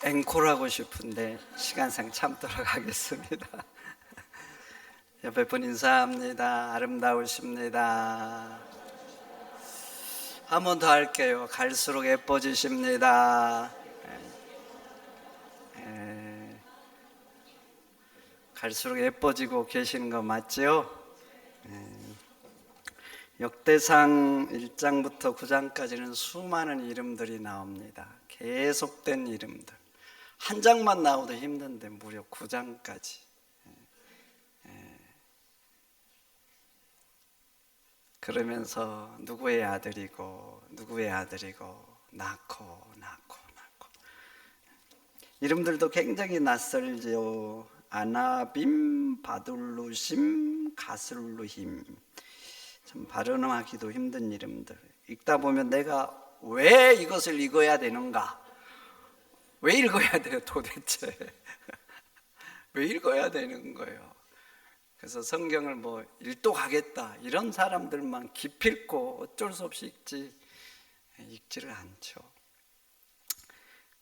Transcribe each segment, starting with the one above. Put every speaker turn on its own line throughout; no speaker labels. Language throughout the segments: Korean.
앵콜하고 싶은데 시간상 참도록 하겠습니다. 옆에 분 인사합니다. 아름다우십니다. 한 번 더 할게요. 갈수록 예뻐지십니다. 갈수록 예뻐지고 계시는 거 맞죠? 역대상 1장부터 9장까지는 수많은 이름들이 나옵니다. 계속된 이름들. 한 장만 나오도 힘든데 무려 9장까지. 그러면서 누구의 아들이고 낳고 이름들도 굉장히 낯설죠. 아나빔, 바둘루심, 가슬루힘. 참 발음하기도 힘든 이름들. 읽다 보면 내가 왜 이것을 읽어야 되는가? 왜 읽어야 돼요 도대체? 왜 읽어야 되는 거예요? 그래서 성경을 일독하겠다 이런 사람들만 기필코 어쩔 수 없이 읽지를 않죠.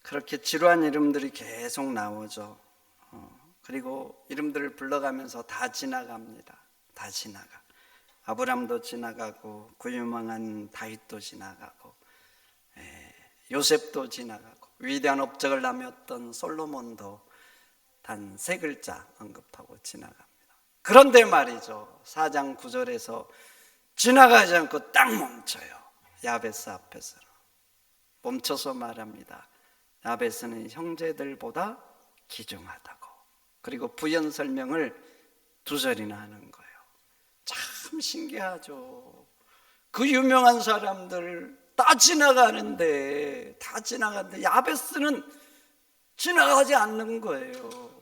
그렇게 지루한 이름들이 계속 나오죠. 그리고 이름들을 불러가면서 다 지나갑니다. 다 지나가. 아브람도 지나가고 그 유명한 다윗도 지나가고 요셉도 지나가고 위대한 업적을 남겼던 솔로몬도 단 3글자 언급하고 지나갑니다. 그런데 말이죠, 4장 9절에서 지나가지 않고 딱 멈춰요. 야베스 앞에서 멈춰서 말합니다. 야베스는 형제들보다 귀중하다고. 그리고 부연 설명을 2절이나 하는 거예요. 참 신기하죠. 그 유명한 사람들 다 지나가는데 야베스는 지나가지 않는 거예요.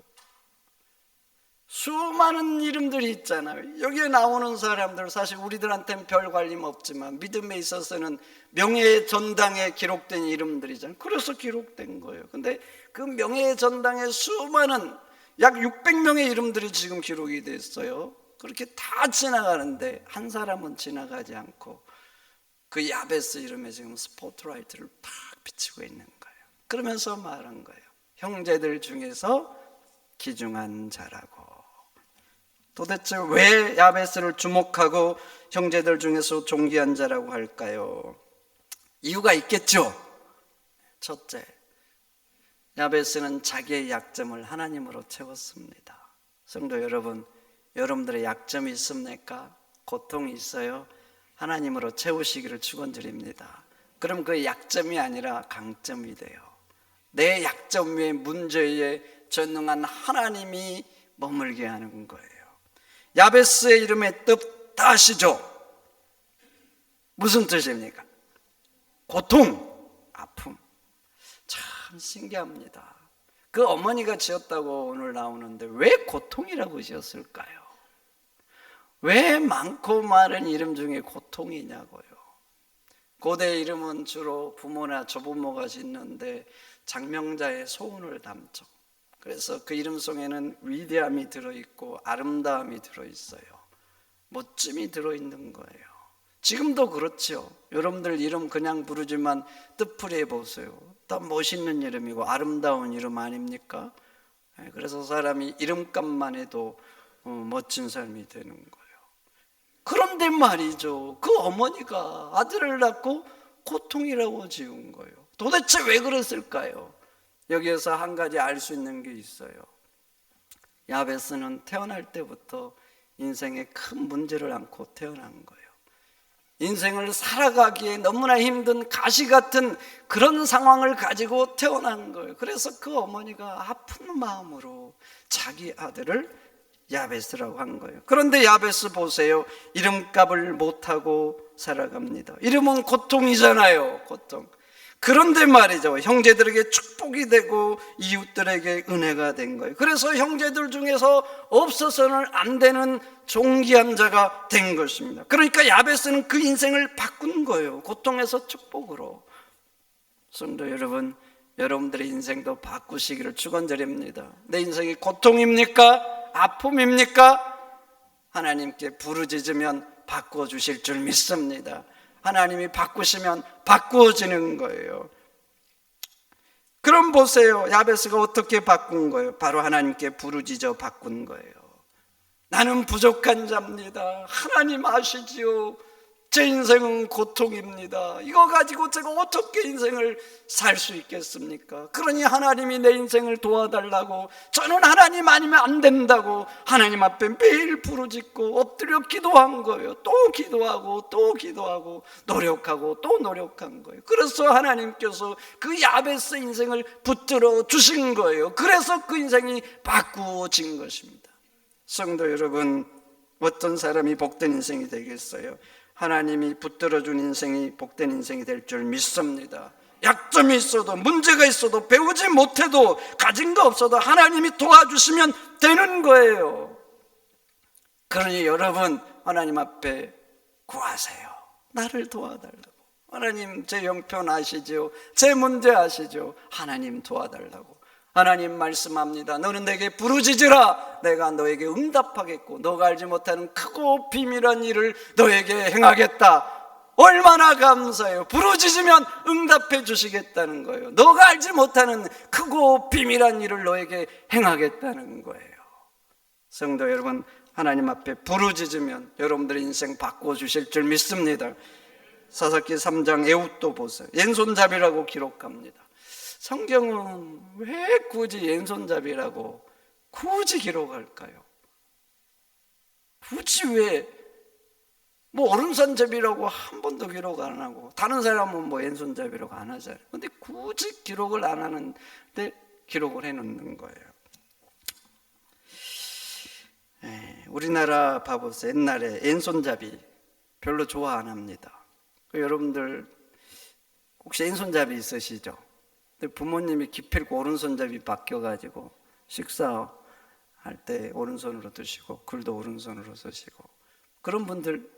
수많은 이름들이 있잖아요. 여기에 나오는 사람들 사실 우리들한테는 별 관심 없지만 믿음에 있어서는 명예의 전당에 기록된 이름들이잖아요. 그래서 기록된 거예요. 근데 그 명예의 전당에 수많은 약 600명의 이름들이 지금 기록이 됐어요. 그렇게 다 지나가는데 한 사람은 지나가지 않고 그 야베스 이름에 지금 스포트라이트를 팍 비치고 있는 거예요. 그러면서 말한 거예요. 형제들 중에서 귀중한 자라고. 도대체 왜 야베스를 주목하고 형제들 중에서 존귀한 자라고 할까요? 이유가 있겠죠. 첫째, 야베스는 자기의 약점을 하나님으로 채웠습니다. 성도 여러분, 여러분들의 약점이 있습니까? 고통이 있어요? 하나님으로 채우시기를 축원드립니다. 그럼 그 약점이 아니라 강점이 돼요. 내 약점 위에 문제 위에 전능한 하나님이 머물게 하는 거예요. 야베스의 이름의 뜻 다 아시죠? 무슨 뜻입니까? 고통, 아픔. 참 신기합니다. 그 어머니가 지었다고 오늘 나오는데 왜 고통이라고 지었을까요? 왜 많고 많은 이름 중에 고통이냐고요. 고대 이름은 주로 부모나 조부모가 짓는데 장명자의 소원을 담죠. 그래서 그 이름 속에는 위대함이 들어있고 아름다움이 들어있어요. 멋짐이 들어있는 거예요. 지금도 그렇죠. 여러분들 이름 그냥 부르지만 뜻풀이해 보세요. 다 멋있는 이름이고 아름다운 이름 아닙니까? 그래서 사람이 이름값만 해도 멋진 삶이 되는 거예요. 그런데 말이죠, 그 어머니가 아들을 낳고 고통이라고 지은 거예요. 도대체 왜 그랬을까요? 여기에서 한 가지 알 수 있는 게 있어요. 야베스는 태어날 때부터 인생에 큰 문제를 안고 태어난 거예요. 인생을 살아가기에 너무나 힘든 가시 같은 그런 상황을 가지고 태어난 거예요. 그래서 그 어머니가 아픈 마음으로 자기 아들을 야베스라고 한 거예요. 그런데 야베스 보세요. 이름값을 못하고 살아갑니다. 이름은 고통이잖아요. 고통. 그런데 말이죠, 형제들에게 축복이 되고 이웃들에게 은혜가 된 거예요. 그래서 형제들 중에서 없어서는 안 되는 존귀한 자가 된 것입니다. 그러니까 야베스는 그 인생을 바꾼 거예요. 고통에서 축복으로. 성도 여러분, 여러분들의 인생도 바꾸시기를 축원드립니다. 내 인생이 고통입니까? 아픔입니까? 하나님께 부르짖으면 바꿔주실 줄 믿습니다. 하나님이 바꾸시면 바꾸어지는 거예요. 그럼 보세요. 야베스가 어떻게 바꾼 거예요? 바로 하나님께 부르짖어 바꾼 거예요. 나는 부족한 자입니다. 하나님 아시지요? 제 인생은 고통입니다. 이거 가지고 제가 어떻게 인생을 살 수 있겠습니까? 그러니 하나님이 내 인생을 도와달라고, 저는 하나님 아니면 안 된다고 하나님 앞에 매일 부르짖고 엎드려 기도한 거예요. 또 기도하고 또 기도하고 노력하고 또 노력한 거예요. 그래서 하나님께서 그 야베스 인생을 붙들어 주신 거예요. 그래서 그 인생이 바꾸어진 것입니다. 성도 여러분, 어떤 사람이 복된 인생이 되겠어요? 하나님이 붙들어준 인생이 복된 인생이 될 줄 믿습니다. 약점이 있어도, 문제가 있어도, 배우지 못해도, 가진 거 없어도 하나님이 도와주시면 되는 거예요. 그러니 여러분, 하나님 앞에 구하세요. 나를 도와달라고. 하나님, 제 형편 아시죠? 제 문제 아시죠? 하나님 도와달라고. 하나님 말씀합니다. 너는 내게 부르짖으라. 내가 너에게 응답하겠고 너가 알지 못하는 크고 비밀한 일을 너에게 행하겠다. 얼마나 감사해요. 부르짖으면 응답해 주시겠다는 거예요. 너가 알지 못하는 크고 비밀한 일을 너에게 행하겠다는 거예요. 성도 여러분, 하나님 앞에 부르짖으면 여러분들의 인생 바꿔주실 줄 믿습니다. 사사기 3장 에훗도 보세요. 왼손잡이라고 기록합니다. 성경은 왜 굳이 왼손잡이라고 굳이 기록할까요? 굳이 왜 오른손잡이라고 한 번도 기록 안 하고, 다른 사람은 왼손잡이라고 안 하잖아요. 근데 굳이 기록을 안 하는데 기록을 해놓는 거예요. 우리나라 봐보세요. 옛날에 왼손잡이 별로 좋아 안 합니다. 여러분들 혹시 왼손잡이 있으시죠? 부모님이 기필코 오른손잡이 바뀌어가지고 식사할 때 오른손으로 드시고 글도 오른손으로 쓰시고 그런 분들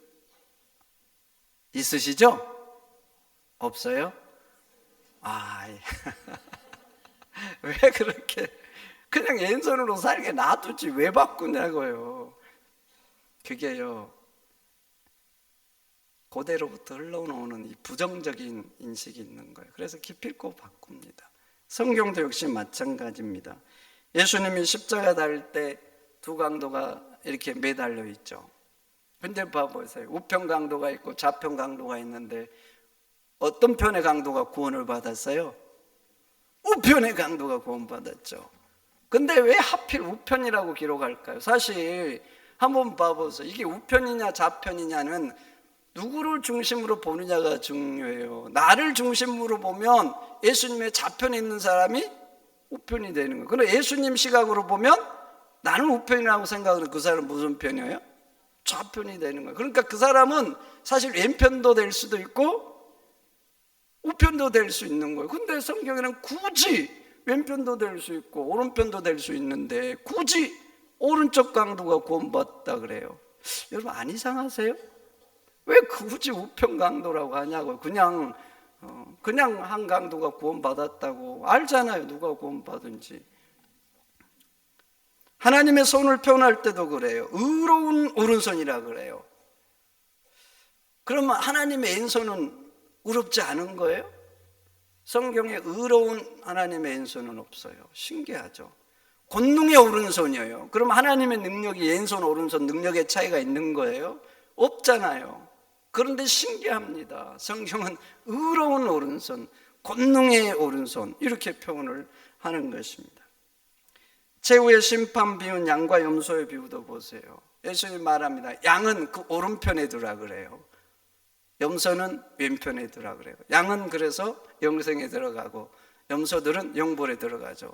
있으시죠? 없어요? 왜 그렇게 그냥 왼손으로 살게 놔두지 왜 바꾸냐고요. 그게요, 고대로부터 흘러오는 이 부정적인 인식이 있는 거예요. 그래서 기필코 바꿉니다. 성경도 역시 마찬가지입니다. 예수님이 십자가 달릴 때 두 강도가 이렇게 매달려 있죠. 근데 봐보세요. 우편 강도가 있고 좌편 강도가 있는데 어떤 편의 강도가 구원을 받았어요? 우편의 강도가 구원받았죠. 근데 왜 하필 우편이라고 기록할까요? 사실 한번 봐보세요. 이게 우편이냐 좌편이냐는 누구를 중심으로 보느냐가 중요해요. 나를 중심으로 보면 예수님의 좌편에 있는 사람이 우편이 되는 거예요. 그런데 예수님 시각으로 보면 나는 우편이라고 생각하는 그 사람은 무슨 편이에요? 좌편이 되는 거예요. 그러니까 그 사람은 사실 왼편도 될 수도 있고 우편도 될 수 있는 거예요. 근데 성경에는 굳이 왼편도 될 수 있고 오른편도 될 수 있는데 굳이 오른쪽 강도가 구원받다 그래요. 여러분 안 이상하세요? 왜 굳이 우편 강도라고 하냐고요. 그냥 한 강도가 구원받았다고 알잖아요. 누가 구원받은지. 하나님의 손을 표현할 때도 그래요. 의로운 오른손이라 그래요. 그러면 하나님의 왼손은 의롭지 않은 거예요? 성경에 의로운 하나님의 왼손은 없어요. 신기하죠. 권능의 오른손이에요. 그럼 하나님의 능력이 왼손 오른손 능력의 차이가 있는 거예요? 없잖아요. 그런데 신기합니다. 성경은 의로운 오른손, 권능의 오른손 이렇게 표현을 하는 것입니다. 최후의 심판 비운 양과 염소의 비유도 보세요. 예수님이 말합니다. 양은 그 오른편에 두라 그래요. 염소는 왼편에 두라 그래요. 양은 그래서 영생에 들어가고 염소들은 영벌에 들어가죠.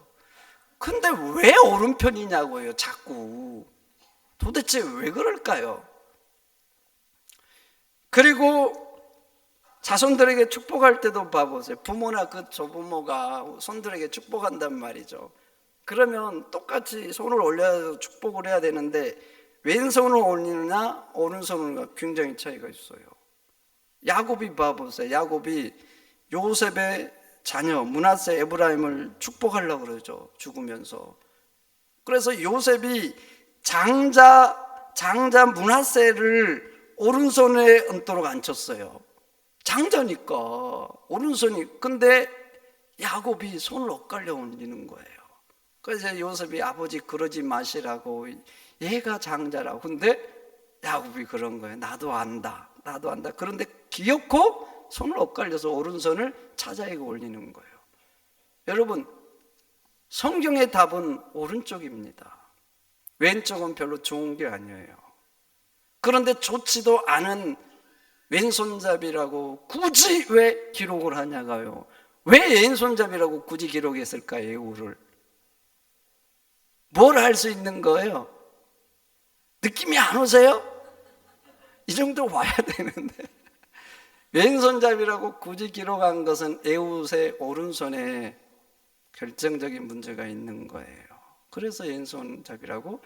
근데 왜 오른편이냐고요, 자꾸. 도대체 왜 그럴까요? 그리고 자손들에게 축복할 때도 봐보세요. 부모나 그 조부모가 손들에게 축복한단 말이죠. 그러면 똑같이 손을 올려서 축복을 해야 되는데 왼손을 올리느냐 오른손을 굉장히 차이가 있어요. 야곱이 봐보세요. 야곱이 요셉의 자녀 므낫세 에브라임을 축복하려고 그러죠. 죽으면서. 그래서 요셉이 장자 므낫세를 오른손에 얹도록 앉혔어요. 장자니까 오른손이. 근데 야곱이 손을 엇갈려 올리는 거예요. 그래서 요셉이 아버지 그러지 마시라고, 얘가 장자라고. 근데 야곱이 그런 거예요. 나도 안다. 그런데 기어코 손을 엇갈려서 오른손을 차자에게 올리는 거예요. 여러분, 성경의 답은 오른쪽입니다. 왼쪽은 별로 좋은 게 아니에요. 그런데 좋지도 않은 왼손잡이라고 굳이 왜 기록을 하냐고요. 왜 왼손잡이라고 굳이 기록했을까요? 에우를. 뭘 할 수 있는 거예요? 느낌이 안 오세요? 이 정도 와야 되는데 왼손잡이라고 굳이 기록한 것은 에웃의 오른손에 결정적인 문제가 있는 거예요. 그래서 왼손잡이라고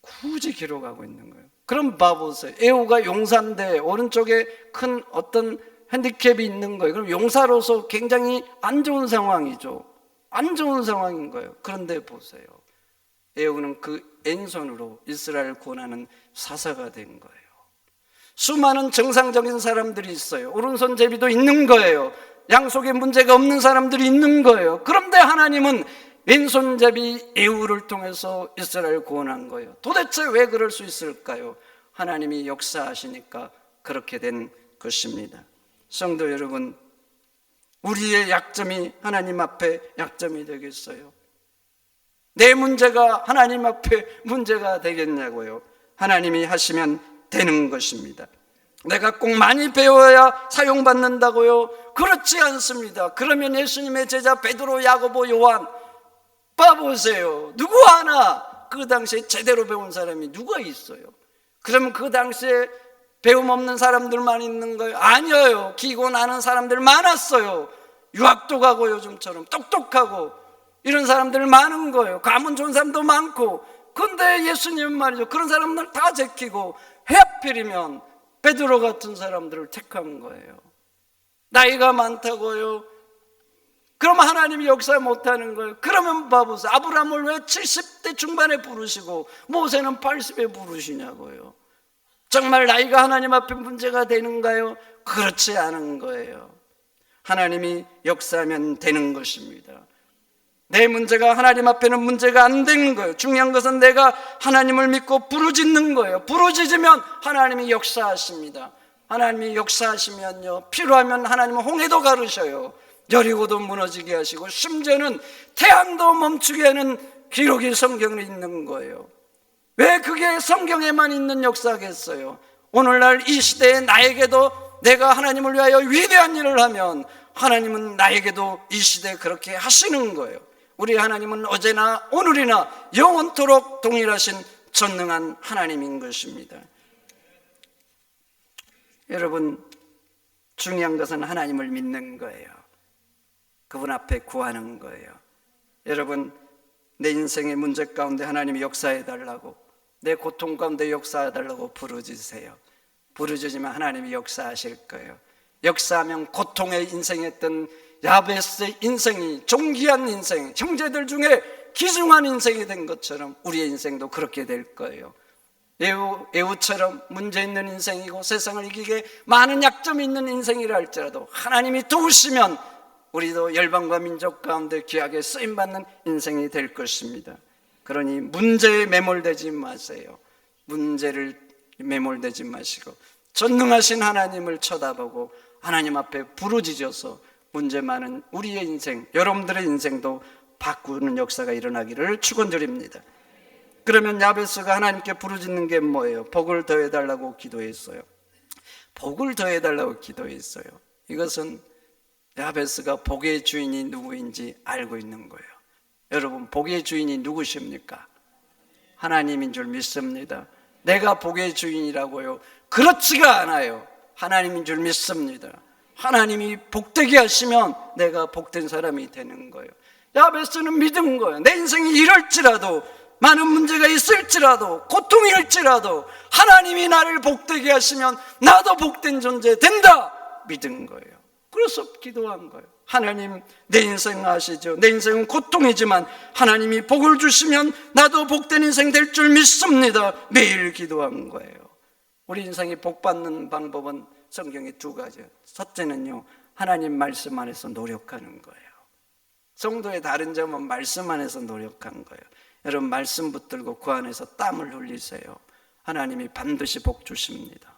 굳이 기록하고 있는 거예요. 그럼 봐보세요. 에우가 용사인데 오른쪽에 큰 어떤 핸디캡이 있는 거예요. 그럼 용사로서 굉장히 안 좋은 상황이죠. 안 좋은 상황인 거예요. 그런데 보세요. 에우는 그 왼손으로 이스라엘을 구원하는 사사가 된 거예요. 수많은 정상적인 사람들이 있어요. 오른손잡이도 있는 거예요. 양속에 문제가 없는 사람들이 있는 거예요. 그런데 하나님은 왼손잡이 에우를 통해서 이스라엘을 구원한 거예요. 도대체 왜 그럴 수 있을까요? 하나님이 역사하시니까 그렇게 된 것입니다. 성도 여러분, 우리의 약점이 하나님 앞에 약점이 되겠어요? 내 문제가 하나님 앞에 문제가 되겠냐고요? 하나님이 하시면 되는 것입니다. 내가 꼭 많이 배워야 사용받는다고요? 그렇지 않습니다. 그러면 예수님의 제자 베드로, 야고보, 요한 봐보세요. 누구 하나 그 당시에 제대로 배운 사람이 누가 있어요? 그러면 그 당시에 배움 없는 사람들만 있는 거예요? 아니에요. 기고 나는 사람들 많았어요. 유학도 가고 요즘처럼 똑똑하고 이런 사람들 많은 거예요. 가문 좋은 사람도 많고. 근데 예수님은 말이죠, 그런 사람들 다 제키고 하필이면 베드로 같은 사람들을 택한 거예요. 나이가 많다고요? 그럼 하나님이 역사 못하는 거예요. 그러면 봐보세요. 아브라함을 왜 70대 중반에 부르시고 모세는 80에 부르시냐고요? 정말 나이가 하나님 앞에 문제가 되는가요? 그렇지 않은 거예요. 하나님이 역사하면 되는 것입니다. 내 문제가 하나님 앞에는 문제가 안 되는 거예요. 중요한 것은 내가 하나님을 믿고 부르짖는 거예요. 부르짖으면 하나님이 역사하십니다. 하나님이 역사하시면요, 필요하면 하나님은 홍해도 가르셔요. 여리고도 무너지게 하시고 심지어는 태양도 멈추게 하는 기록이 성경에 있는 거예요. 왜 그게 성경에만 있는 역사겠어요? 오늘날 이 시대에 나에게도 내가 하나님을 위하여 위대한 일을 하면 하나님은 나에게도 이 시대에 그렇게 하시는 거예요. 우리 하나님은 어제나 오늘이나 영원토록 동일하신 전능한 하나님인 것입니다. 여러분, 중요한 것은 하나님을 믿는 거예요. 그분 앞에 구하는 거예요. 여러분, 내 인생의 문제 가운데 하나님이 역사해 달라고, 내 고통 가운데 역사해 달라고 부르짖으세요. 부르짖으면 하나님이 역사하실 거예요. 역사하면 고통의 인생이었던 야베스의 인생이 존귀한 인생, 형제들 중에 귀중한 인생이 된 것처럼 우리의 인생도 그렇게 될 거예요. 에우처럼 문제 있는 인생이고 세상을 이기게 많은 약점이 있는 인생이라 할지라도 하나님이 도우시면 우리도 열방과 민족 가운데 귀하게 쓰임받는 인생이 될 것입니다. 그러니 문제에 매몰되지 마세요. 문제를 매몰되지 마시고 전능하신 하나님을 쳐다보고 하나님 앞에 부르짖어서 문제 많은 우리의 인생, 여러분들의 인생도 바꾸는 역사가 일어나기를 축원드립니다. 그러면 야베스가 하나님께 부르짖는 게 뭐예요? 복을 더해달라고 기도했어요. 복을 더해달라고 기도했어요. 이것은 야베스가 복의 주인이 누구인지 알고 있는 거예요. 여러분, 복의 주인이 누구십니까? 하나님인 줄 믿습니다. 내가 복의 주인이라고요? 그렇지가 않아요. 하나님인 줄 믿습니다. 하나님이 복되게 하시면 내가 복된 사람이 되는 거예요. 야베스는 믿은 거예요. 내 인생이 이럴지라도, 많은 문제가 있을지라도, 고통일지라도 하나님이 나를 복되게 하시면 나도 복된 존재 된다 믿은 거예요. 그래서 기도한 거예요. 하나님, 내 인생 아시죠? 내 인생은 고통이지만 하나님이 복을 주시면 나도 복된 인생 될 줄 믿습니다. 매일 기도한 거예요. 우리 인생이 복받는 방법은 성경에 두 가지예요. 첫째는요, 하나님 말씀 안에서 노력하는 거예요. 성도의 다른 점은 말씀 안에서 노력한 거예요. 여러분 말씀 붙들고 그 안에서 땀을 흘리세요. 하나님이 반드시 복 주십니다.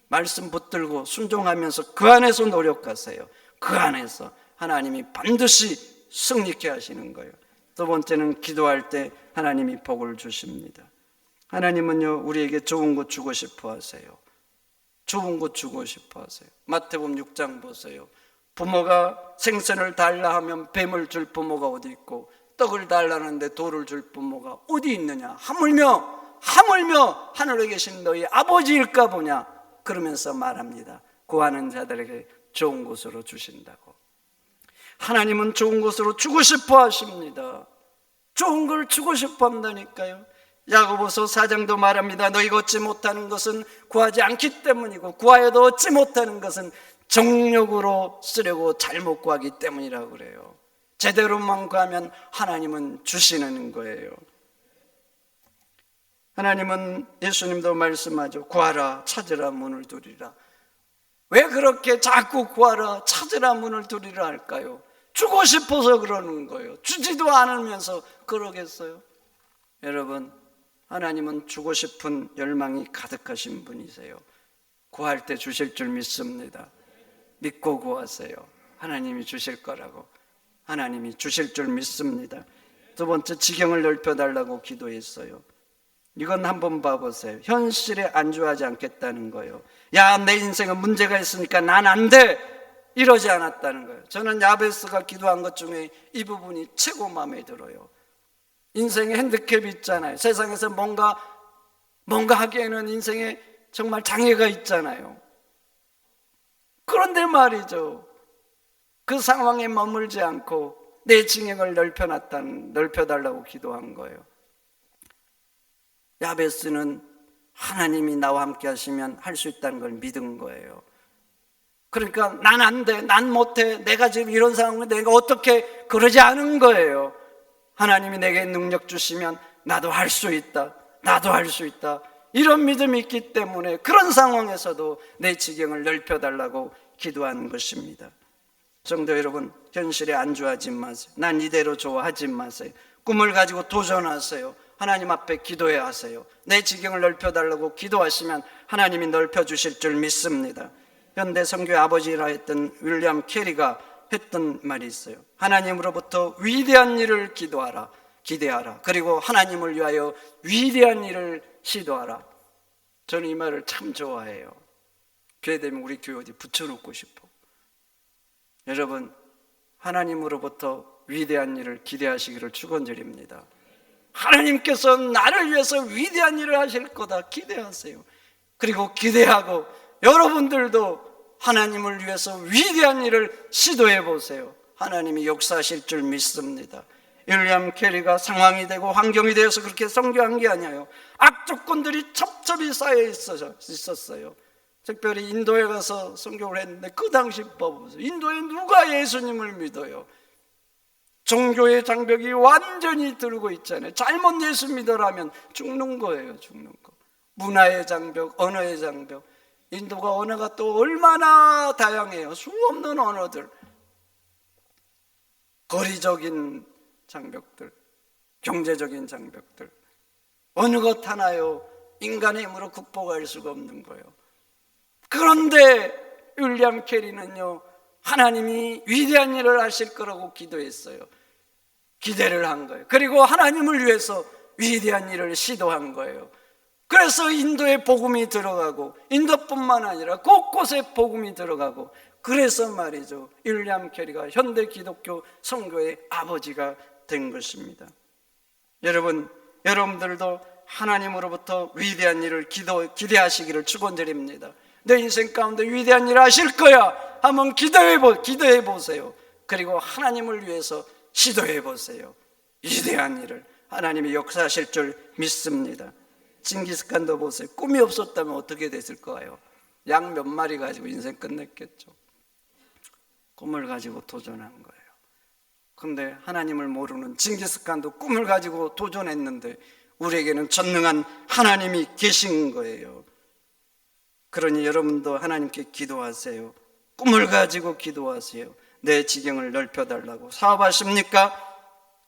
말씀 붙들고 순종하면서 그 안에서 노력하세요. 그 안에서 하나님이 반드시 승리케 하시는 거예요. 두 번째는 기도할 때 하나님이 복을 주십니다. 하나님은요 우리에게 좋은 것 주고 싶어 하세요. 좋은 것 주고 싶어 하세요. 마태복음 6장 보세요. 부모가 생선을 달라 하면 뱀을 줄 부모가 어디 있고 떡을 달라는데 돌을 줄 부모가 어디 있느냐. 하물며 하늘에 계신 너희 아버지일까 보냐. 그러면서 말합니다. 구하는 자들에게 좋은 곳으로 주신다고. 하나님은 좋은 곳으로 주고 싶어 하십니다. 좋은 걸 주고 싶어 한다니까요. 야고보서 4장도 말합니다. 너희가 얻지 못하는 것은 구하지 않기 때문이고 구하여도 얻지 못하는 것은 정욕으로 쓰려고 잘못 구하기 때문이라고 그래요. 제대로만 구하면 하나님은 주시는 거예요. 하나님은 예수님도 말씀하죠. 구하라 찾으라 문을 두리라. 왜 그렇게 자꾸 구하라 찾으라 문을 두리라 할까요? 주고 싶어서 그러는 거예요. 주지도 않으면서 그러겠어요? 여러분 하나님은 주고 싶은 열망이 가득하신 분이세요. 구할 때 주실 줄 믿습니다. 믿고 구하세요. 하나님이 주실 거라고. 하나님이 주실 줄 믿습니다. 두 번째, 지경을 넓혀달라고 기도했어요. 이건 한번 봐보세요. 현실에 안주하지 않겠다는 거예요. 야, 내 인생은 문제가 있으니까 난 안 돼, 이러지 않았다는 거예요. 저는 야베스가 기도한 것 중에 이 부분이 최고 마음에 들어요. 인생에 핸디캡이 있잖아요. 세상에서 뭔가 하기에는 인생에 정말 장애가 있잖아요. 그런데 말이죠, 그 상황에 머물지 않고 내 지경을 넓혀달라고 기도한 거예요. 야베스는 하나님이 나와 함께 하시면 할 수 있다는 걸 믿은 거예요. 그러니까 난 안 돼, 난 못해, 내가 지금 이런 상황에 내가 어떻게, 그러지 않은 거예요. 하나님이 내게 능력 주시면 나도 할 수 있다, 나도 할 수 있다, 이런 믿음이 있기 때문에 그런 상황에서도 내 지경을 넓혀달라고 기도하는 것입니다. 성도 여러분, 현실에 안주하지 마세요. 난 이대로 좋아하지 마세요. 꿈을 가지고 도전하세요. 하나님 앞에 기도해야 하세요. 내 지경을 넓혀달라고 기도하시면 하나님이 넓혀주실 줄 믿습니다. 현대 선교의 아버지라 했던 윌리엄 캐리가 했던 말이 있어요. 하나님으로부터 위대한 일을 기대하라. 그리고 하나님을 위하여 위대한 일을 시도하라. 저는 이 말을 참 좋아해요. 기회 되면 우리 교회 어디 붙여놓고 싶어. 여러분, 하나님으로부터 위대한 일을 기대하시기를 축원드립니다. 하나님께서 나를 위해서 위대한 일을 하실 거다 기대하세요. 그리고 기대하고 여러분들도 하나님을 위해서 위대한 일을 시도해 보세요. 하나님이 역사하실 줄 믿습니다. 윌리엄 캐리가 상황이 되고 환경이 되어서 그렇게 선교한 게 아니에요. 악조건들이 첩첩이 쌓여 있었어요. 특별히 인도에 가서 선교를 했는데 그 당시 봐보세요. 인도에 누가 예수님을 믿어요? 종교의 장벽이 완전히 들고 있잖아요. 잘못 예수 믿으라면 죽는 거예요. 죽는 거. 문화의 장벽, 언어의 장벽. 인도가 언어가 또 얼마나 다양해요. 수없는 언어들, 거리적인 장벽들, 경제적인 장벽들, 어느 것 하나요 인간의 힘으로 극복할 수가 없는 거예요. 그런데 윌리엄 캐리는요, 하나님이 위대한 일을 하실 거라고 기도했어요. 기대를 한 거예요. 그리고 하나님을 위해서 위대한 일을 시도한 거예요. 그래서 인도에 복음이 들어가고, 인도뿐만 아니라 곳곳에 복음이 들어가고, 그래서 말이죠, 윌리엄 캐리가 현대 기독교 선교의 아버지가 된 것입니다. 여러분들도 하나님으로부터 위대한 일을 기대하시기를 축원드립니다. 내 인생 가운데 위대한 일을 하실 거야 한번 기도해 보세요. 그리고 하나님을 위해서 시도해 보세요. 위대한 일을 하나님이 역사하실 줄 믿습니다. 징기스칸도 보세요. 꿈이 없었다면 어떻게 됐을까요? 양 몇 마리 가지고 인생 끝냈겠죠. 꿈을 가지고 도전한 거예요. 그런데 하나님을 모르는 징기스칸도 꿈을 가지고 도전했는데 우리에게는 전능한 하나님이 계신 거예요. 그러니 여러분도 하나님께 기도하세요. 꿈을 가지고 기도하세요. 내 지경을 넓혀달라고 사업하십니까?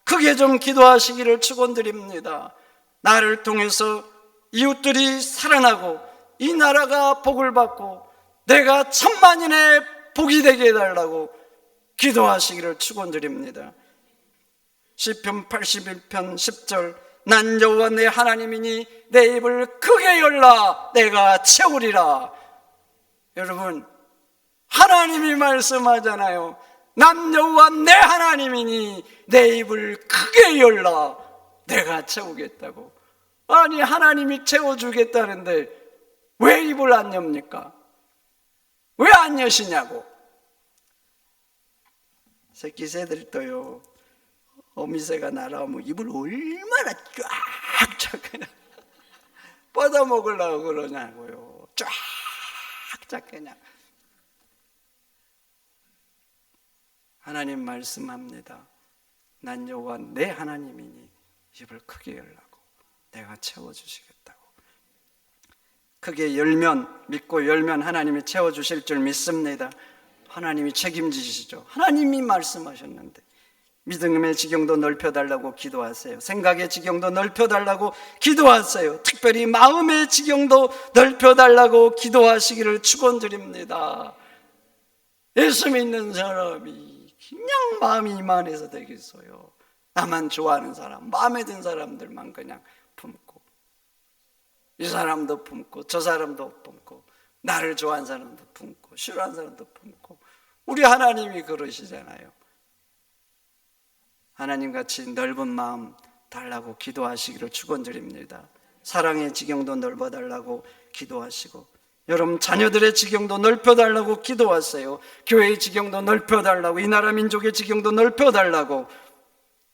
크게 좀 기도하시기를 축원드립니다. 나를 통해서 이웃들이 살아나고 이 나라가 복을 받고 내가 천만인의 복이 되게 해달라고 기도하시기를 축원드립니다. 시편 81편 10절 난 여호와 내 하나님이니 내 입을 크게 열라 내가 채우리라. 여러분, 하나님이 말씀하잖아요. 난 여호와 내 하나님이니 내 입을 크게 열라 내가 채우겠다고. 아니, 하나님이 채워주겠다는데 왜 입을 안 엽니까? 왜 안 여시냐고. 새끼 새들도요, 어미새가 날아오면 입을 얼마나 쫙쫙 그냥 뻗어먹으려고 그러냐고요. 쫙쫙 그냥. 하나님 말씀합니다. 난 여호와 내 하나님이니 입을 크게 열라고 내가 채워주시겠다고. 크게 열면, 믿고 열면 하나님이 채워주실 줄 믿습니다. 하나님이 책임지시죠. 하나님이 말씀하셨는데 믿음의 지경도 넓혀달라고 기도하세요. 생각의 지경도 넓혀달라고 기도하세요. 특별히 마음의 지경도 넓혀달라고 기도하시기를 축원드립니다. 예수 믿는 사람이 그냥 마음이 이만해서 되겠어요. 나만 좋아하는 사람, 마음에 든 사람들만 그냥 품고, 이 사람도 품고 저 사람도 품고, 나를 좋아하는 사람도 품고 싫어하는 사람도 품고. 우리 하나님이 그러시잖아요. 하나님같이 넓은 마음 달라고 기도하시기를 축원드립니다. 사랑의 지경도 넓어달라고 기도하시고, 여러분 자녀들의 지경도 넓혀달라고 기도하세요. 교회의 지경도 넓혀달라고, 이 나라 민족의 지경도 넓혀달라고.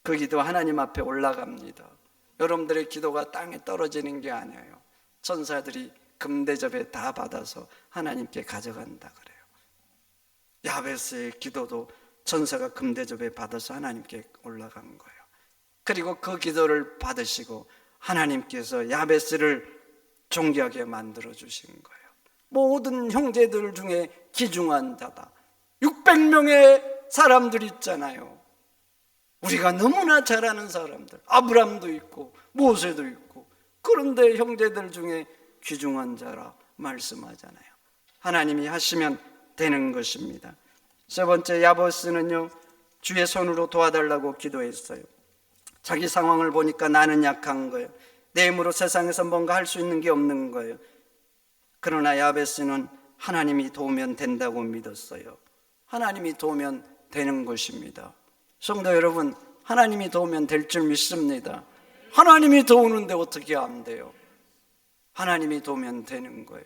그 기도 하나님 앞에 올라갑니다. 여러분들의 기도가 땅에 떨어지는 게 아니에요. 천사들이 금대접에 다 받아서 하나님께 가져간다 그래요. 야베스의 기도도 천사가 금대접에 받아서 하나님께 올라간 거예요. 그리고 그 기도를 받으시고 하나님께서 야베스를 존귀하게 만들어 주신 거예요. 모든 형제들 중에 귀중한 자다. 600명의 사람들 있잖아요. 우리가 너무나 잘 아는 사람들, 아브람도 있고 모세도 있고, 그런데 형제들 중에 귀중한 자라 말씀하잖아요. 하나님이 하시면 되는 것입니다. 세 번째, 야베스는요, 주의 손으로 도와달라고 기도했어요. 자기 상황을 보니까 나는 약한 거예요. 내 힘으로 세상에서 뭔가 할 수 있는 게 없는 거예요. 그러나 야베스는 하나님이 도우면 된다고 믿었어요. 하나님이 도우면 되는 것입니다. 성도 여러분, 하나님이 도우면 될 줄 믿습니다. 하나님이 도우는데 어떻게 안 돼요? 하나님이 도우면 되는 거예요.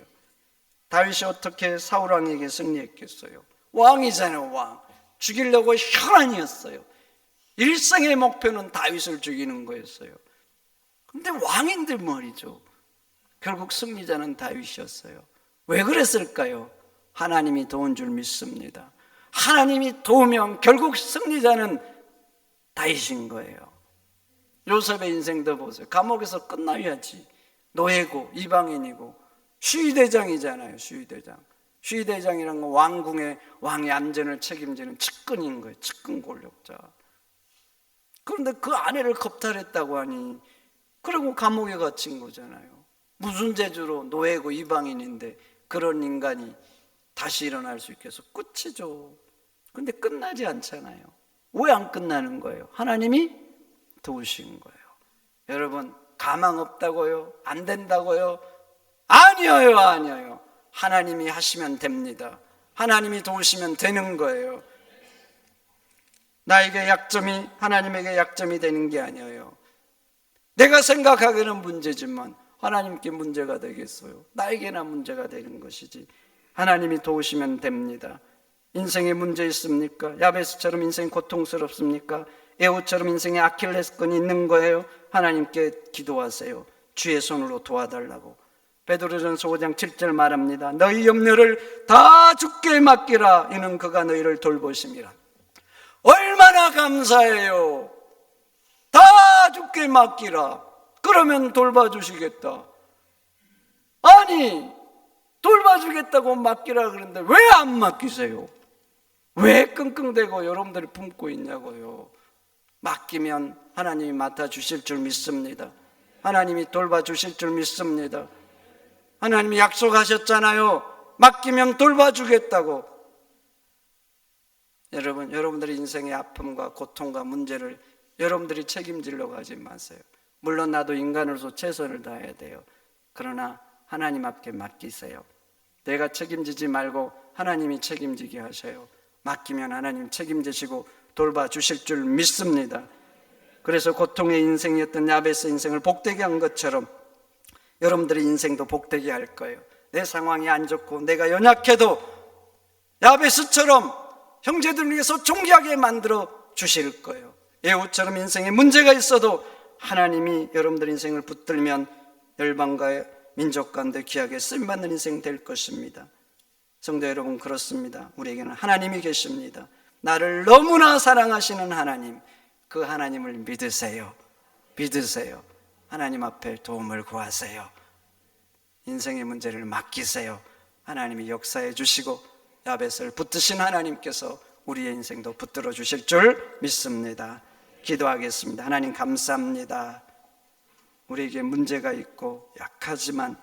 다윗이 어떻게 사울 왕에게 승리했겠어요? 왕이잖아요, 왕. 죽이려고 혈안이었어요. 일생의 목표는 다윗을 죽이는 거였어요. 근데 왕인들 말이죠. 결국 승리자는 다윗이었어요. 왜 그랬을까요? 하나님이 도운 줄 믿습니다. 하나님이 도우면 결국 승리자는 다윗인 거예요. 요셉의 인생도 보세요. 감옥에서 끝나야지. 노예고 이방인이고 시위대장이잖아요. 시위대장이란 건 왕궁의 왕의 안전을 책임지는 측근인 거예요. 측근 권력자. 그런데 그 아내를 겁탈했다고 하니, 그리고 감옥에 갇힌 거잖아요. 무슨 재주로 노예고 이방인인데 그런 인간이 다시 일어날 수 있겠어? 끝이죠. 근데 끝나지 않잖아요. 왜 안 끝나는 거예요? 하나님이 도우신 거예요. 여러분, 가망 없다고요? 안 된다고요? 아니에요. 하나님이 하시면 됩니다. 하나님이 도우시면 되는 거예요. 나에게 약점이 하나님에게 약점이 되는 게 아니에요. 내가 생각하기에는 문제지만 하나님께 문제가 되겠어요? 나에게나 문제가 되는 것이지. 하나님이 도우시면 됩니다. 인생에 문제 있습니까? 야베스처럼 인생 고통스럽습니까? 에후처럼 인생에 아킬레스건이 있는 거예요? 하나님께 기도하세요. 주의 손으로 도와달라고. 베드로전서 5장 7절 말합니다. 너희 염려를 다 주께 맡기라. 이는 그가 너희를 돌보심이라. 얼마나 감사해요. 다 주께 맡기라. 그러면 돌봐주시겠다. 아니, 돌봐주겠다고 맡기라 그러는데 왜 안 맡기세요? 왜 끙끙대고 여러분들이 품고 있냐고요. 맡기면 하나님이 맡아주실 줄 믿습니다. 하나님이 돌봐주실 줄 믿습니다. 하나님이 약속하셨잖아요. 맡기면 돌봐주겠다고. 여러분, 여러분들의 인생의 아픔과 고통과 문제를 여러분들이 책임지려고 하지 마세요. 물론 나도 인간으로서 최선을 다해야 돼요. 그러나 하나님 앞에 맡기세요. 내가 책임지지 말고 하나님이 책임지게 하세요. 맡기면 하나님 책임지시고 돌봐주실 줄 믿습니다. 그래서 고통의 인생이었던 야베스 인생을 복되게 한 것처럼 여러분들의 인생도 복되게 할 거예요. 내 상황이 안 좋고 내가 연약해도 야베스처럼 형제들을 위해서 존귀하게 만들어 주실 거예요. 예후처럼 인생에 문제가 있어도 하나님이 여러분들 인생을 붙들면 열방과 민족 가운데 귀하게 쓰임받는 인생 될 것입니다. 성도 여러분, 그렇습니다. 우리에게는 하나님이 계십니다. 나를 너무나 사랑하시는 하나님, 그 하나님을 믿으세요. 믿으세요. 하나님 앞에 도움을 구하세요. 인생의 문제를 맡기세요. 하나님이 역사해 주시고 야벳을 붙드신 하나님께서 우리의 인생도 붙들어 주실 줄 믿습니다. 기도하겠습니다. 하나님 감사합니다. 우리에게 문제가 있고 약하지만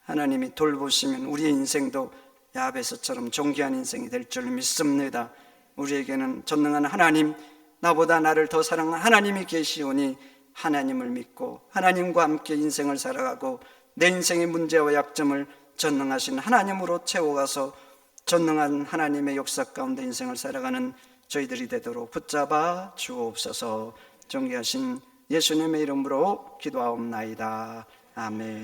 하나님이 돌보시면 우리의 인생도 야베스처럼 존귀한 인생이 될 줄 믿습니다. 우리에게는 전능한 하나님, 나보다 나를 더 사랑하는 하나님이 계시오니 하나님을 믿고 하나님과 함께 인생을 살아가고 내 인생의 문제와 약점을 전능하신 하나님으로 채워가서 전능한 하나님의 역사 가운데 인생을 살아가는 저희들이 되도록 붙잡아 주옵소서. 존귀하신 예수님의 이름으로 기도하옵나이다. 아멘.